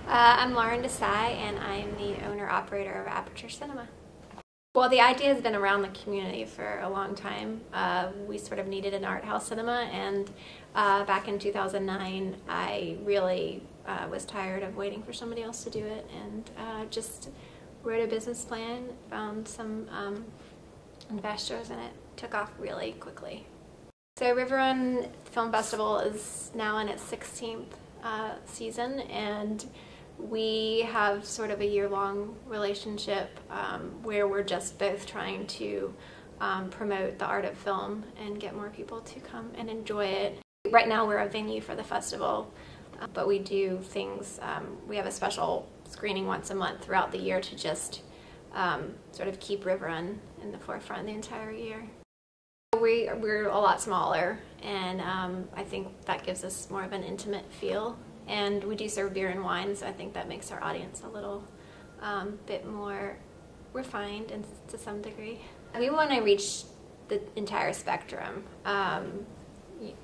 I'm Lauren Desai, and I am the owner-operator of Aperture Cinema. Well, the idea has been around the community for a long time. We sort of needed an art house cinema, and back in 2009, I really was tired of waiting for somebody else to do it, and just wrote a business plan, found some investors, and it took off really quickly. So River Run Film Festival is now in its 16th season, and we have sort of a year-long relationship where we're just both trying to promote the art of film and get more people to come and enjoy it. Right now we're a venue for the festival, but we do things, we have a special screening once a month throughout the year to just sort of keep River Run in the forefront the entire year. We're a lot smaller, and I think that gives us more of an intimate feel. And we do serve beer and wine, so I think that makes our audience a little bit more refined and to some degree. We want to reach the entire spectrum.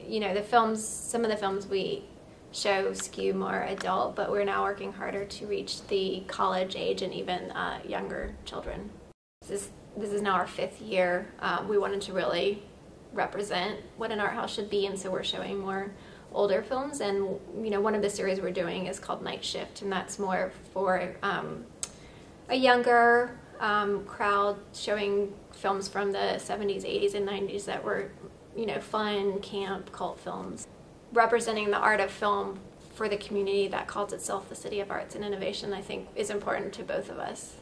You know, some of the films we show skew more adult, but we're now working harder to reach the college age and even younger children. This is now our 5th year. We wanted to really represent what an art house should be, and so we're showing more older films, and you know, one of the series we're doing is called Night Shift, and that's more for a younger crowd, showing films from the 70s, 80s, and 90s that were, you know, fun, camp, cult films, representing the art of film for the community that calls itself the City of Arts and Innovation. I think is important to both of us.